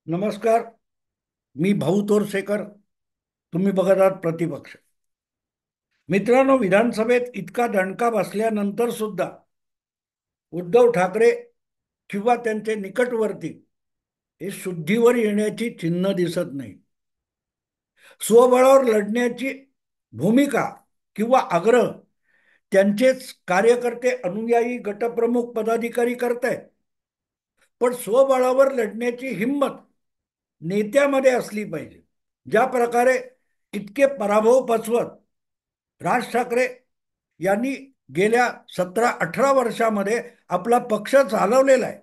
नमस्कार. मी भाऊ तोरसेकर. तुम्ही बघत आहात प्रतिपक्ष. मित्रांनो, विधानसभेत इतका दणका बसल्यानंतर सुद्धा उद्धव ठाकरे किंवा त्यांचे निकटवर्ती हे शुद्धीवर येण्याची चिन्ह दिसत नाही. स्वबळावर लढण्याची भूमिका किंवा आग्रह त्यांचेच कार्यकर्ते, अनुयायी, गटप्रमुख, पदाधिकारी करतायत. पण स्वबळावर लढण्याची हिंमत नेत्यामध्ये असली पाहिजे. ज्या प्रकारे इतके पराभव पचवत राज ठाकरे यांनी गेल्या 17-18 वर्षामध्ये आपला पक्ष चालवलेला आहे.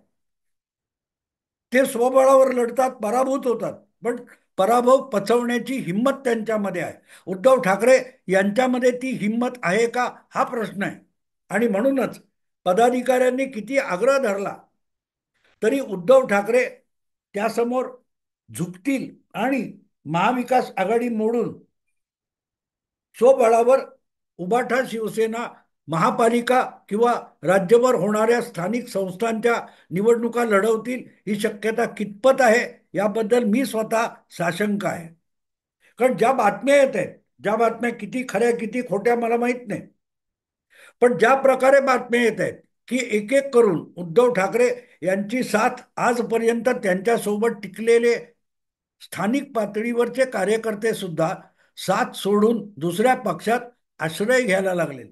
ते स्वबळावर लढतात, पराभूत होतात, पण पराभव पचवण्याची हिंमत त्यांच्यामध्ये आहे. उद्धव ठाकरे यांच्यामध्ये ती हिंमत आहे का, हा प्रश्न आहे. आणि म्हणूनच पदाधिकाऱ्यांनी किती आग्रह धरला तरी उद्धव ठाकरे त्यासमोर झुकतील आणि महाविकास आघाडी मोडून स्वबळावर उभाठा शिवसेना महापालिका किंवा राज्यभर होणाऱ्या स्थानिक संस्थांच्या निवडणुका लढवतील, ही शक्यता कितपत आहे याबद्दल मी स्वतः साशंक आहे. कारण ज्या बातम्या येत आहेत, ज्या बातम्या किती खऱ्या किती खोट्या मला माहित नाही, पण ज्या प्रकारे बातम्या येत आहेत की एक एक करून उद्धव ठाकरे यांची साथ आजपर्यंत त्यांच्यासोबत टिकलेले स्थानिक पातळीवरचे कार्यकर्ते सुद्धा साथ सोडून दुसऱ्या पक्षात आश्रय घ्यायला लागले.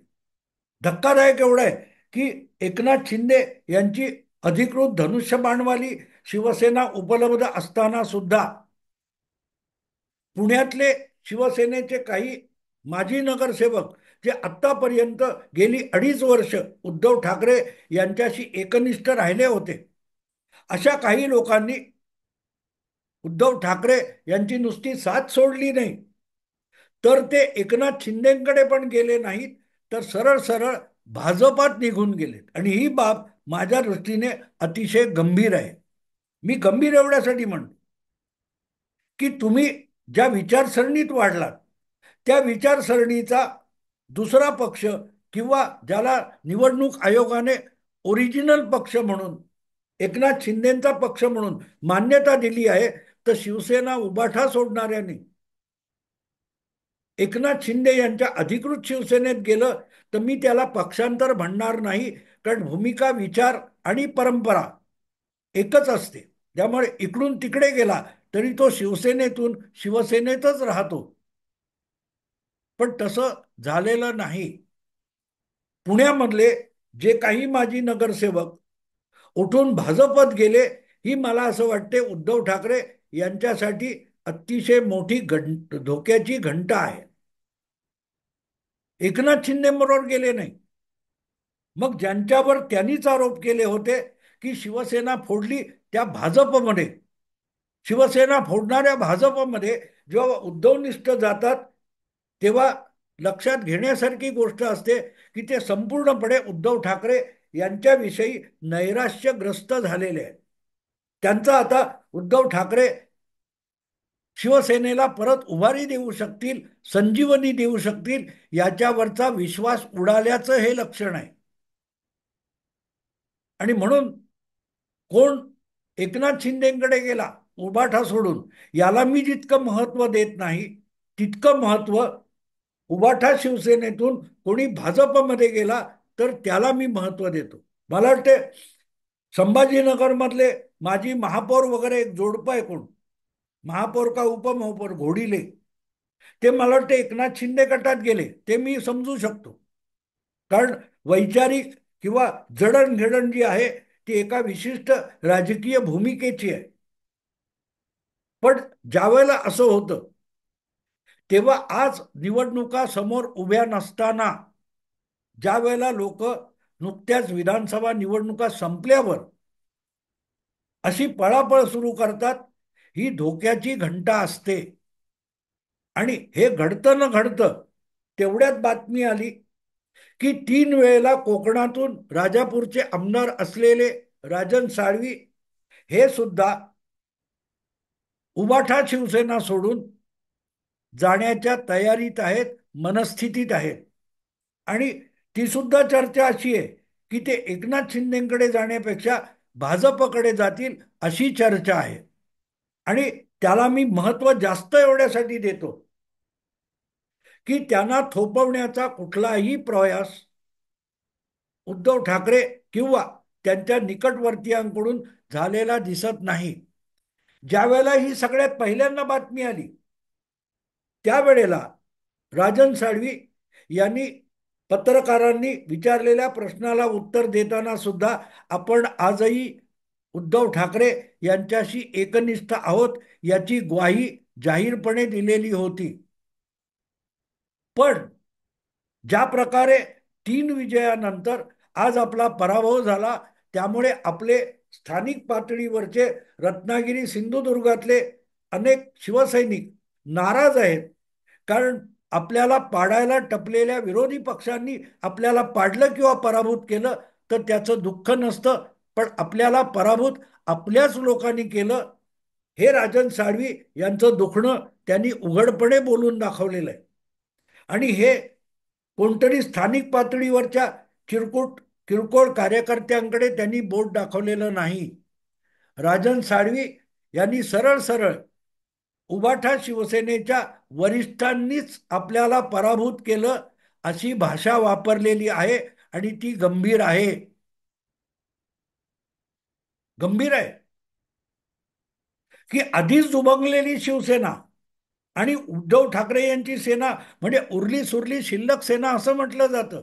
धक्कादायक एवढं आहे की एकनाथ शिंदे यांची अधिकृत धनुष्यबाणवाली शिवसेना उपलब्ध असताना सुद्धा पुण्यातले शिवसेनेचे काही माजी नगरसेवक, जे आतापर्यंत गेली 2.5 वर्ष उद्धव ठाकरे यांच्याशी एकनिष्ठ राहिले होते, अशा काही लोकांनी उद्धव ठाकरे यांची नुसती साथ सोडली नाही, तर ते एकनाथ शिंदेकडे पण गेले नाहीत, तर सरळ सरळ भाजपात निघून गेलेत. आणि ही बाब माझ्या दृष्टीने अतिशय गंभीर आहे. मी गंभीर एवढ्यासाठी म्हणतो की तुम्ही ज्या विचारसरणीत वाढलात त्या विचारसरणीचा दुसरा पक्ष किंवा ज्याला निवडणूक आयोगाने ओरिजिनल पक्ष म्हणून, एकनाथ शिंदेचा पक्ष म्हणून मान्यता दिली आहे, तर शिवसेना उबाठा सोडणाऱ्यांनी एकनाथ शिंदे यांच्या अधिकृत शिवसेनेत गेलं तर मी त्याला पक्षांतर म्हणणार नाही. कारण भूमिका, विचार आणि परंपरा एकच असते. त्यामुळे इकडून तिकडे गेला तरी तो शिवसेनेतून शिवसेनेतच राहतो. पण तसं झालेलं नाही. पुण्यामधले जे काही माजी नगरसेवक उठून भाजपत गेले, ही मला असं वाटते उद्धव ठाकरे यांच्यासाठी अतिशय मोठी धोक्याची घंटा आहे. एकनाथ शिंदे बरोबर गेले नाही. मग ज्यांच्यावर त्यांनीच आरोप केले होते की शिवसेना फोडली, त्या भाजपमध्ये, शिवसेना फोडणाऱ्या भाजपमध्ये जेव्हा उद्धवनिष्ठ जातात तेव्हा लक्षात घेण्यासारखी गोष्ट असते की ते संपूर्णपणे उद्धव ठाकरे यांच्याविषयी नैराश्यग्रस्त झालेले आहेत. त्यांचा आता उद्धव ठाकरे शिवसेनेला परत उभारी देऊ शकतील, संजीवनी देऊ शकतील, याच्यावरचा विश्वास उडाल्याचं हे लक्षण आहे. आणि म्हणून कोण एकनाथ शिंदेकडे गेला उभाठा सोडून, याला मी जितकं महत्व देत नाही, तितकं महत्व उभाठा शिवसेनेतून कोणी भाजपमध्ये गेला तर त्याला मी महत्व देतो. मला वाटते संभाजीनगर मधले माजी महापौर वगैरे एक जोडपं आहे, कोण महापौर का उपमहापौर, घोडीले, ते मला वाटते एकनाथ शिंदे गटात गेले. ते मी समजू शकतो, कारण वैचारिक किंवा जडणघडण जी आहे ती एका विशिष्ट राजकीय भूमिकेची आहे. पण ज्या वेळेला असं होतं तेव्हा आज निवडणुका समोर उभ्या नसताना, ज्या वेळेला लोक नुकत्याच विधानसभा निवडणुका संपल्यावर अशी पळापळ सुरू करतात, ही धोक्याची घंटा असते. आणि हे घडतं न घडतं तेवढ्यात बातमी आली की 3 वेळेला कोकणातून राजापूरचे आमदार असलेले राजन साळवी हे सुद्धा उबाठा शिवसेना सोडून जाण्याच्या तयारीत आहेत, मनस्थितीत आहेत. आणि ती सुद्धा चर्चा अशी आहे की ते एकनाथ शिंदेकडे जाण्यापेक्षा भाजपकडे जातील, अशी चर्चा आहे. आणि त्याला मी महत्व जास्त एवढ्यासाठी देतो की त्यांना थोपवण्याचा कुठलाही प्रयास उद्धव ठाकरे किंवा त्यांच्या निकटवर्तीयांकडून झालेला दिसत नाही. ज्या वेळेला ही सगळ्यात पहिल्यांदा बातमी आली त्यावेळेला राजन साळवी यांनी पत्रकारांनी विचारलेल्या प्रश्नाला उत्तर देताना सुद्धा आपण आजही उद्धव ठाकरे यांच्याशी एकनिष्ठ आहोत याची ग्वाही जाहीरपणे दिलेली होती. पण ज्या प्रकारे 3 विजयानंतर आज आपला पराभव झाला त्यामुळे आपले स्थानिक पातळीवरचे रत्नागिरी सिंधुदुर्गातले अनेक शिवसैनिक नाराज आहेत. कारण आपल्याला पाडायला टपलेल्या विरोधी पक्षांनी आपल्याला पाडलं किंवा पराभूत केलं तर त्याचं दुःख नसतं, पण आपल्याला पराभूत आपल्याच लोकांनी केलं हे राजन साळवी यांचं दुखणं त्यांनी उघडपणे बोलून दाखवलेलं आहे. आणि हे कोणतरी स्थानिक पातळीवरच्या किरकोळ कार्यकर्त्यांकडे त्यांनी बोट दाखवलेलं नाही. राजन साळवी यांनी सरळ सरळ उबाठा शिवसेनेच्या वरिष्ठांनीच आपल्याला पराभूत केलं अशी भाषा वापरलेली आहे आणि ती गंभीर आहे. गंभीर आहे की आधीच दुभंगलेली शिवसेना आणि उद्धव ठाकरे यांची सेना म्हणजे उरली सुरली शिल्लक सेना असं म्हटलं जातं.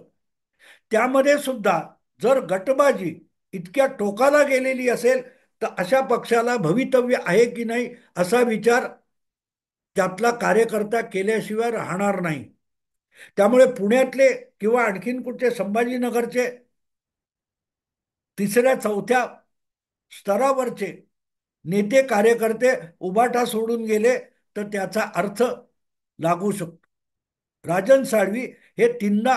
त्यामध्ये सुद्धा जर गटबाजी इतक्या टोकाला गेलेली असेल तर अशा पक्षाला भवितव्य आहे की नाही असा विचार त्यातला कार्यकर्ता केल्याशिवाय राहणार नाही. त्यामुळे पुण्यातले किंवा आणखीन कुठचे संभाजीनगरचे तिसऱ्या चौथ्या स्तरावरचे नेते कार्यकर्ते उबाटा सोडून गेले तर त्याचा अर्थ लागू शकतो. राजन साळवी हे 3दा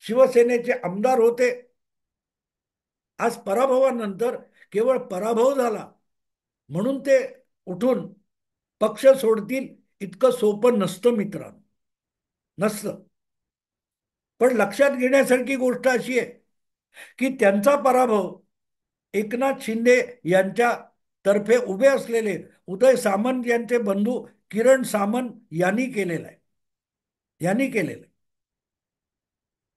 शिवसेनेचे आमदार होते. आज पराभवानंतर केवळ पराभव झाला म्हणून ते उठून पक्ष सोडतील इतकं सोपं नसतं मित्रांनो, नसतं. पण लक्षात घेण्यासारखी गोष्ट अशी आहे की त्यांचा पराभव एकनाथ शिंदे यांच्या तर्फे उभे असलेले उदय सामंत यांचे बंधू किरण सामंत यांनी केलेला आहे. यांनी केलेलं आहे.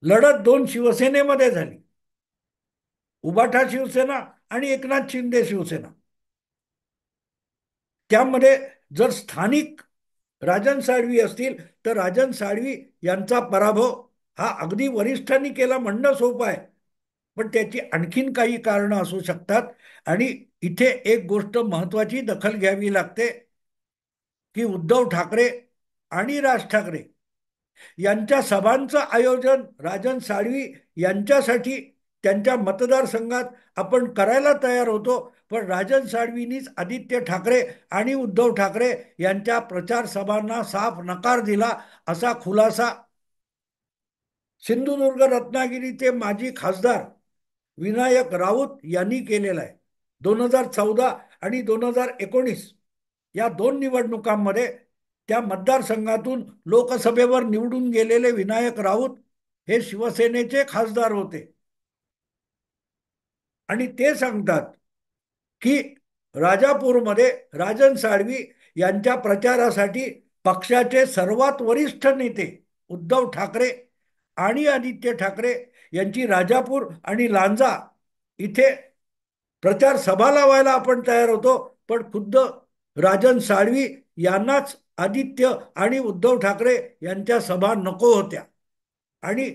लढत 2 शिवसेनेमध्ये झाली, उबाठा शिवसेना आणि एकनाथ शिंदे शिवसेना. त्यामध्ये जर स्थानिक राजन साळवी असतील तर राजन साळवी यांचा पराभव हा अगदी वरिष्ठांनी केला म्हणणं सोपं आहे, पण त्याची आणखीन काही कारणं असू शकतात. आणि इथे एक गोष्ट महत्वाची दखल घ्यावी लागते की उद्धव ठाकरे आणि राज ठाकरे यांच्या सभांचं आयोजन राजन साळवी यांच्यासाठी त्यांच्या मतदारसंघात आपण करायला तयार होतो, पण राजन साळवींनीच आदित्य ठाकरे आणि उद्धव ठाकरे यांच्या प्रचार सभांना साफ नकार दिला असा खुलासा सिंधुदुर्ग रत्नागिरीचे माजी खासदार विनायक राऊत यांनी केलेला आहे. 2014 आणि 2019 या 2 निवडणुकांमध्ये त्या मतदारसंघातून लोकसभेवर निवडून गेलेले विनायक राऊत हे शिवसेनेचे खासदार होते. आणि ते सांगतात की राजापूरमध्ये राजन साळवी यांच्या प्रचारासाठी पक्षाचे सर्वात वरिष्ठ नेते उद्धव ठाकरे आणि आदित्य ठाकरे यांची राजापूर आणि लांजा इथे प्रचार सभा लावायला आपण तयार होतो, पण खुद्द राजन साळवी यांनाच आदित्य आणि उद्धव ठाकरे यांच्या सभा नको होत्या. आणि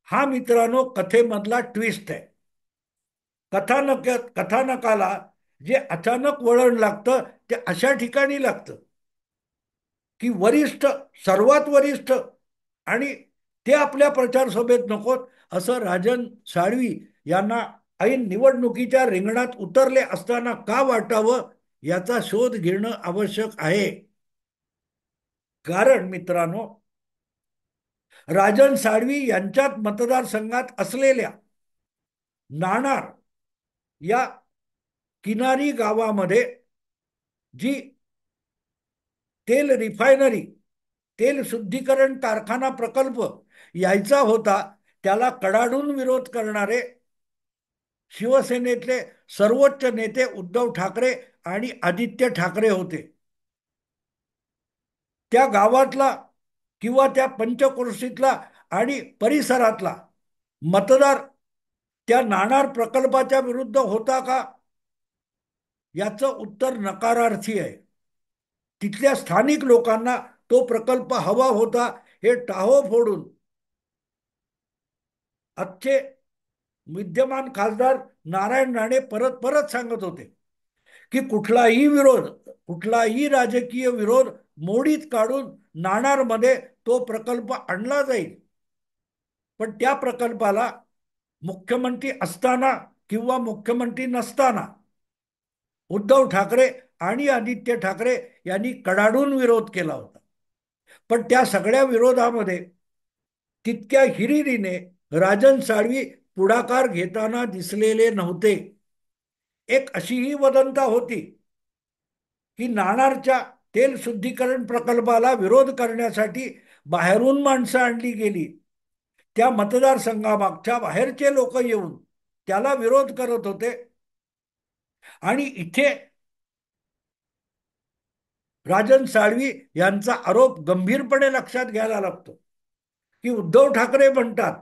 हा मित्रांनो कथेमधला ट्विस्ट आहे. कथानकाला जे अचानक वळण लागतं ते अशा ठिकाणी लागतं की वरिष्ठ, सर्वात वरिष्ठ आणि ते आपल्या प्रचार सभेत नकोत असं राजन साळवी यांना ऐन निवडणुकीच्या रिंगणात उतरले असताना का वाटावं याचा शोध घेणं आवश्यक आहे. कारण मित्रांनो राजन साळवी यांच्यात मतदारसंघात असलेल्या नाणार या किनारी गावामध्ये जी तेल रिफायनरी, तेल शुद्धीकरण कारखाना प्रकल्प यायचा होता त्याला कडाडून विरोध करणारे शिवसेनेतले सर्वोच्च नेते उद्धव ठाकरे आणि आदित्य ठाकरे होते. त्या गावातला किंवा त्या पंचक्रोशीतला आणि परिसरातला मतदार त्या नाणार प्रकल्पाच्या विरुद्ध होता का? याचं उत्तर नकारार्थी आहे. तिथल्या स्थानिक लोकांना तो प्रकल्प हवा होता हे टाहो फोडून आजचे विद्यमान खासदार नारायण राणे परत परत सांगत होते की कुठलाही राजकीय विरोध मोडीत काढून नाणारमध्ये तो प्रकल्प आणला जाईल. पण त्या प्रकल्पाला मुख्यमंत्री असताना किंवा मुख्यमंत्री नसताना उद्धव ठाकरे आणि आदित्य ठाकरे यांनी कडाडून विरोध केला होता. पण त्या सगळ्या विरोधामध्ये तितक्या हिरिरीने राजन साळवी पुढाकार घेताना दिसलेले नव्हते. एक अशीही वदंता होती की नाणारच्या तेल शुद्धीकरण प्रकल्पाला विरोध करण्यासाठी बाहेरून माणसं आणली गेली. त्या मतदारसंघामागच्या बाहेरचे लोक येऊन त्याला विरोध करत होते. आणि इथे राजन साळवी यांचा आरोप गंभीरपणे लक्षात घ्यायला लागतो की उद्धव ठाकरे म्हणतात,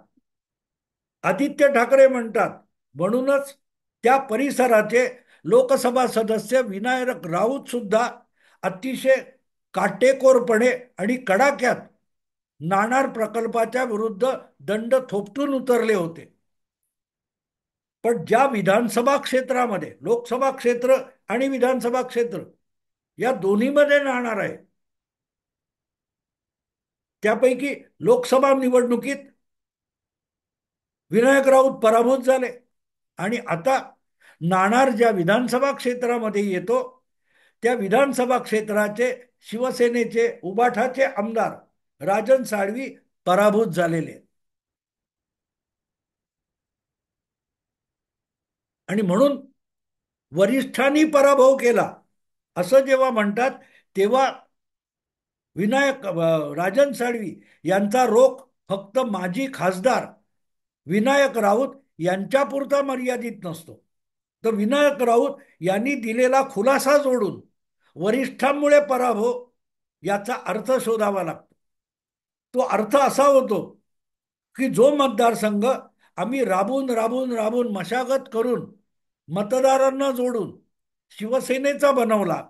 आदित्य ठाकरे म्हणतात, म्हणूनच त्या परिसराचे लोकसभा सदस्य विनायक राऊत सुद्धा अतिशय काटेकोरपणे आणि कडाक्यात नाणार प्रकल्पाच्या विरुद्ध दंड थोपटून उतरले होते. पण ज्या विधानसभा क्षेत्रामध्ये लोकसभा क्षेत्र आणि विधानसभा क्षेत्र या दोन्हीमध्ये नाणार आहे, त्यापैकी लोकसभा निवडणुकीत विनायक राऊत पराभूत झाले आणि आता नाणार ज्या विधानसभा क्षेत्रामध्ये येतो त्या विधानसभा क्षेत्राचे शिवसेनेचे उबाठाचे आमदार राजन साळवी पराभूत झालेले. आणि म्हणून वरिष्ठांनी पराभव केला असं जेव्हा म्हणतात तेव्हा राजन साळवी यांचा रोख फक्त माजी खासदार विनायक राऊत यांच्यापुरता मर्यादित नसतो. तर विनायक राऊत यांनी दिलेला खुलासा जोडून वरिष्ठांमुळे पराभव याचा अर्थ शोधावा लागतो. तो अर्थ असा होतो की जो मतदारसंघ आम्ही राबून राबून राबून मशागत करून मतदारांना जोडून शिवसेनेचा बनवला,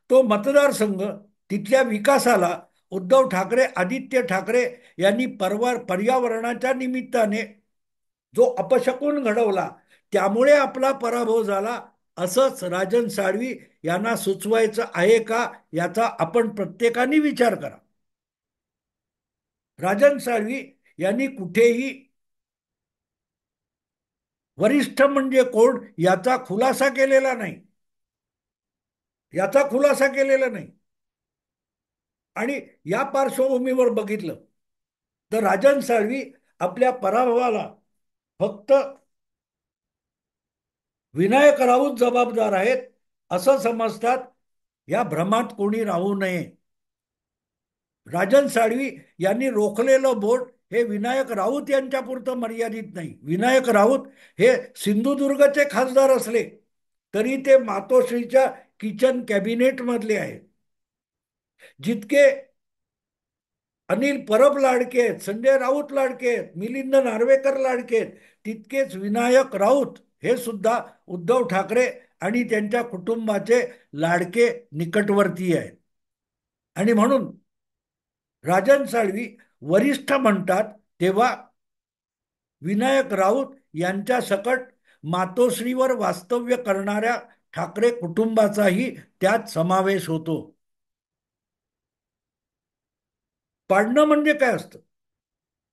तो मतदारसंघ तिथल्या विकासाला उद्धव ठाकरे आदित्य ठाकरे यांनी पर्यावरणाच्या निमित्ताने जो अपशकुन घडवला त्यामुळे आपला पराभव झाला असंच राजन साळवी यांना सुचवायचं आहे का याचा आपण प्रत्येकाने विचार करा. राजन साळवी यांनी कुठेही वरिष्ठ म्हणजे कोण याचा खुलासा केलेला नाही. आणि या पार्श्वभूमीवर बघितलं तर राजन साळवी आपल्या पराभवाला फक्त विनायक राऊत जबाबदार आहेत असं समजतात. या भ्रमात कोणी राहू नये. राजन साळवी यांनी रोखलेलं बोट हे विनायक राऊत यांच्यापुरतं मर्यादित नाही. विनायक राऊत हे सिंधुदुर्गचे खासदार असले तरी ते मातोश्रीच्या किचन कॅबिनेट मधले आहेत. जितके अनिल परब लाडके आहेत, संजय राऊत लाडके आहेत, मिलिंद नार्वेकर लाडके आहेत, तितकेच विनायक राऊत हे सुद्धा उद्धव ठाकरे आणि त्यांच्या कुटुंबाचे लाडके निकटवर्ती आहेत. आणि म्हणून राजन साळवी वरिष्ठ म्हणतात तेव्हा विनायक राऊत यांच्या सकट मातोश्रीवर वास्तव्य करणाऱ्या ठाकरे कुटुंबाचाही त्यात समावेश होतो. पाडणं म्हणजे काय असतं?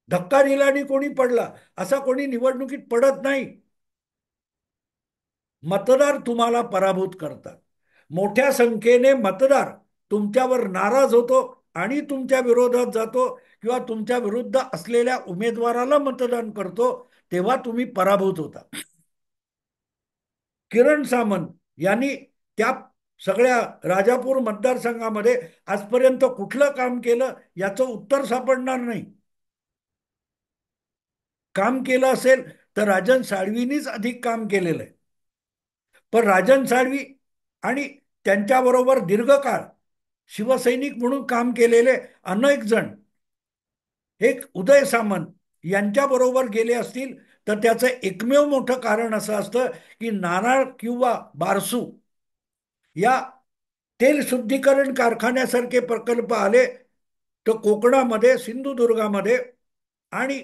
धक्का दिला आणि कोणी पडला असा कोणी निवडणुकीत पडत नाही. मतदार तुम्हाला पराभूत करतात. मोठ्या संख्येने मतदार तुमच्यावर नाराज होतो आणि तुमच्या विरोधात जातो किंवा तुमच्या विरुद्ध असलेल्या उमेदवाराला मतदान करतो तेव्हा तुम्ही पराभूत होता. किरण सामंत यांनी त्या सगळ्या राजापूर मतदारसंघामध्ये आजपर्यंत कुठलं काम केलं याचं उत्तर सापडणार नाही. काम केलं असेल तर राजन साळवींनीच अधिक काम केलेलं आहे. पण राजन साळवी आणि त्यांच्याबरोबर दीर्घकाळ शिवसैनिक म्हणून काम केलेले अनेक जण, एक उदय सामंत यांच्याबरोबर गेले असतील, तर त्याचं एकमेव मोठं कारण असं असतं की नाणार किंवा बारसू या तेल शुद्धीकरण कारखान्यासारखे प्रकल्प आले तर कोकणामध्ये, सिंधुदुर्गामध्ये आणि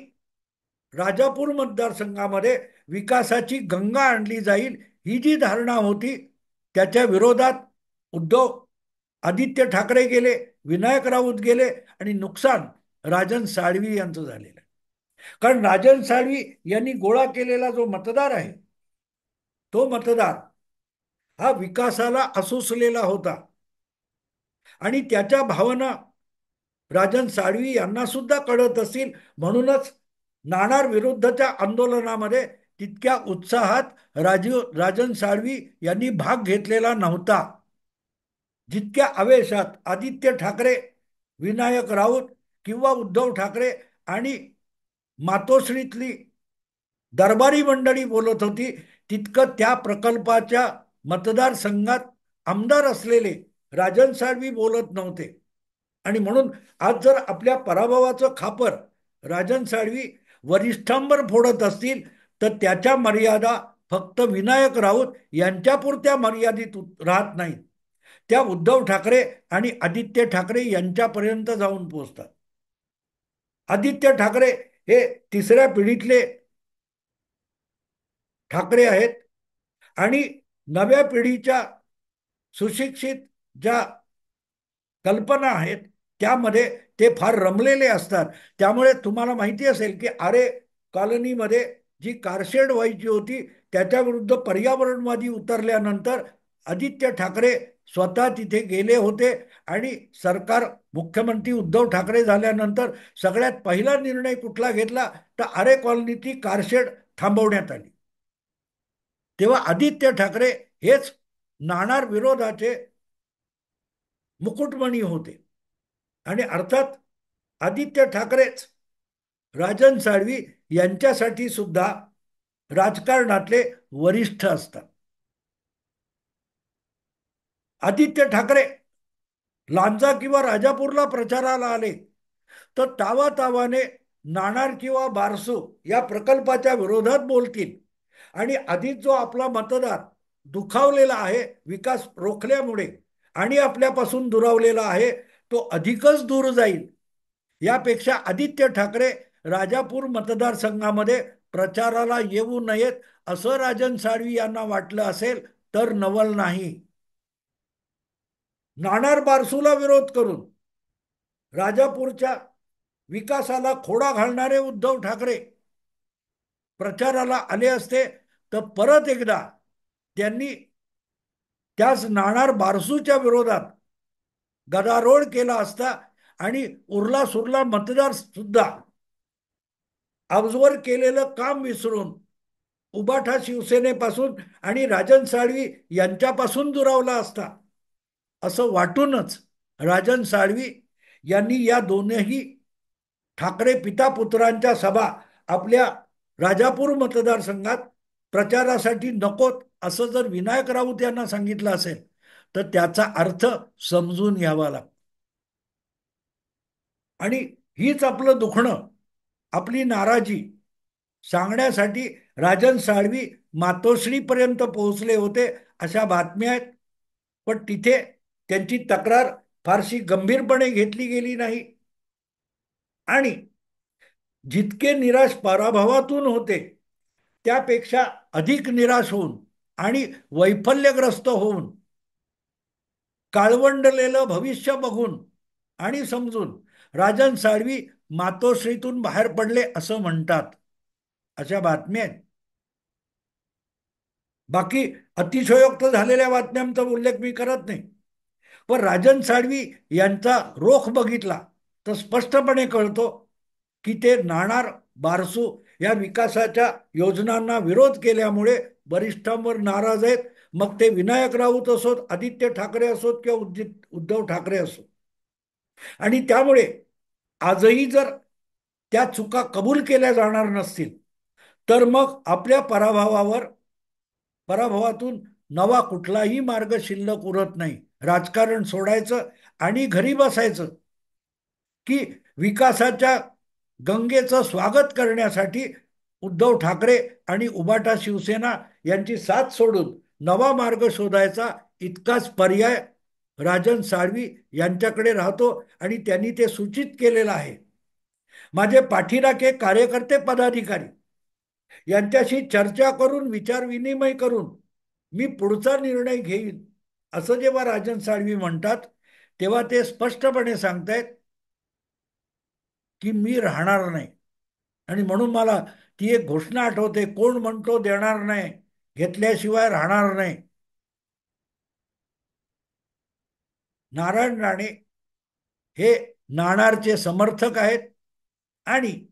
राजापूर मतदारसंघामध्ये विकासाची गंगा आणली जाईल, ही जी धारणा होती, त्याच्या विरोधात उद्धव आदित्य ठाकरे गेले, विनायक राऊत गेले आणि नुकसान राजन साळवी यांचं झालेलं आहे. कारण राजन साळवी यांनी गोळा केलेला जो मतदार आहे, तो मतदार हा विकासाला असुसलेला होता आणि त्याच्या भावना राजन साळवी यांना सुद्धा कळत असतील. म्हणूनच नाणार विरुद्धच्या आंदोलनामध्ये तितक्या उत्साहात राजन साळवी यांनी भाग घेतलेला नव्हता, जितक्या आवेशात आदित्य ठाकरे, विनायक राऊत किंवा उद्धव ठाकरे आणि मातोश्रीतली दरबारी मंडळी बोलत होती, तितकं त्या प्रकल्पाच्या मतदारसंघात आमदार असलेले राजन साळवी बोलत नव्हते. आणि म्हणून आज जर आपल्या पराभवाचं खापर राजन साळवी वरिष्ठांवर फोडत असतील, तर त्याच्या मर्यादा फक्त विनायक राऊत यांच्यापुरत्या मर्यादित राहत नाहीत, त्या उद्धव ठाकरे आणि आदित्य ठाकरे यांच्यापर्यंत जाऊन पोहोचतात. आदित्य ठाकरे हे तिसऱ्या पिढीतले ठाकरे आहेत आणि नव्या पिढीच्या सुशिक्षित ज्या कल्पना आहेत त्यामध्ये ते फार रमलेले असतात. त्यामुळे तुम्हाला माहिती असेल की आरे कॉलनीमध्ये जी कारशेड व्हायची होती, त्याच्या विरुद्ध पर्यावरणवादी उतरल्यानंतर आदित्य ठाकरे स्वतः तिथे गेले होते आणि सरकार, मुख्यमंत्री उद्धव ठाकरे झाल्यानंतर सगळ्यात पहिला निर्णय कुठला घेतला, तर आरे कॉलनीची कारशेड थांबवण्यात आली. तेव्हा आदित्य ठाकरे हेच नाणार विरोधाचे मुकुटमणी होते आणि अर्थात आदित्य ठाकरेच राजन साळवी यांच्यासाठी सुद्धा राजकारणातले वरिष्ठ असतात. आदित्य ठाकरे लांजा किंवा राजापूरला प्रचाराला आले तर तावातावाने नाणार किंवा बारसू या प्रकल्पाच्या विरोधात बोलतील आणि आधीच जो आपला मतदार दुखावलेला आहे विकास रोखल्यामुळे आणि आपल्यापासून दुरावलेला आहे, तो अधिकच दूर जाईल. यापेक्षा आदित्य ठाकरे राजापूर मतदारसंघामध्ये प्रचाराला येऊ नयेत असं राजन साळवी यांना वाटलं असेल तर नवल नाही. नाणार बारसूला विरोध करून राजापूरच्या विकासाला खोडा घालणारे उद्धव ठाकरे प्रचाराला आले असते तर परत एकदा त्यांनी त्याच नाणार बारसूच्या विरोधात गदारोळ केला असता आणि उरला सुरला मतदार सुद्धा आजवर केलेलं काम विसरून उबाठा शिवसेनेपासून आणि राजन साळवी यांच्यापासून दुरावला असता, असं वाटूनच राजन साळवी यांनी या दोनही ठाकरे पिता पुत्रांच्या सभा आपल्या राजापूर मतदारसंघात प्रचारासाठी नकोत असं जर विनायक राऊत यांना सांगितलं असेल तर त्याचा अर्थ समजून घ्यावा लागतो. आणि हीच आपलं दुखणं, आपली नाराजी सांगण्यासाठी राजन साळवी मातोश्रीपर्यंत पोहोचले होते अशा बातम्या आहेत. पण तिथे त्यांची तक्रार फारशी गंभीरपणे घेतली गेली नाही आणि जितके निराश पराभवातून होते त्यापेक्षा अधिक निराश होऊन आणि वैफल्यग्रस्त होऊन काळवंडलेलं भविष्य बघून आणि समजून राजन साळवी मातोश्रीतून बाहेर पडले असं म्हणतात, अशा बातम्या आहेत. बाकी अतिशयोक्त झालेल्या बातम्यांचा उल्लेख मी करत नाही, पण राजन साळवी यांचा रोख बघितला तर स्पष्टपणे कळतो की ते नाणार बारसू या विकासाच्या योजनांना विरोध केल्यामुळे वरिष्ठांवर नाराज आहेत. मग ते विनायक राऊत असोत, आदित्य ठाकरे असोत किंवा उद्धव ठाकरे असोत. आणि त्यामुळे आजही जर त्या चुका कबूल केल्या जाणार नसतील तर मग आपल्या पराभवातून नवा कुठलाही मार्ग शिल्लक उरत नाही. राजकारण सोडायचं आणि घरी बसायचं, की विकासाच्या गंगेचं स्वागत करण्यासाठी उद्धव ठाकरे आणि उबाटा शिवसेना यांची साथ सोडून नवा मार्ग शोधायचा, इतकाच पर्याय राजन साळवी यांच्याकडे राहतो आणि त्यांनी ते सूचित केलेलं आहे. माझे पाठीराखे कार्यकर्ते पदाधिकारी यांच्याशी चर्चा करून विचारविनिमय करून मी पुढचा निर्णय घेईन, असं जेव्हा राजन साळवी म्हणतात, तेव्हा ते स्पष्टपणे सांगतायत की मी राहणार नाही. आणि म्हणून मला ती एक घोषणा आठवते, कोण म्हणतो देणार नाही, घेतल्याशिवाय राहणार नाही. नारायण राणे हे नाणारचे समर्थक आहेत आणि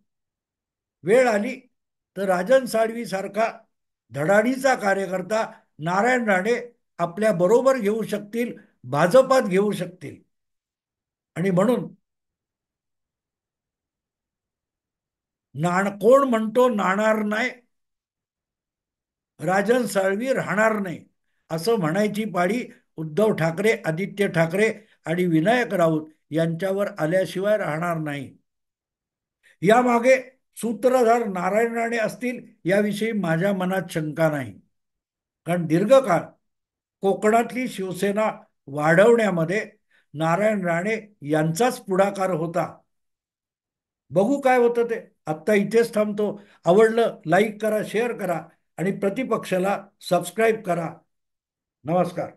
वेळ आली तर राजन साळवी सारखा धडाडीचा कार्यकर्ता नारायण राणे आपल्या बरोबर घेऊ शकतील, भाजपात घेऊ शकतील. आणि म्हणून कोण म्हणतो नाणार नाही, राजन साळवी राहणार नाही, असं म्हणायची पाळी उद्धव ठाकरे, आदित्य ठाकरे आणि विनायक राऊत यांच्यावर आल्याशिवाय राहणार नाही. यामागे सूत्रधार नारायण राणे असतील याविषयी माझ्या मनात शंका नाही. कारण दीर्घकाळ कोकणातली शिवसेना वाढवण्यामध्ये नारायण राणे यांचाच पुढाकार होता. बघू काय होतं ते. आत्ता इथेच थांबतो. आवडलं लाईक करा, शेअर करा आणि प्रतिपक्षाला सबस्क्राईब करा. नमस्कार.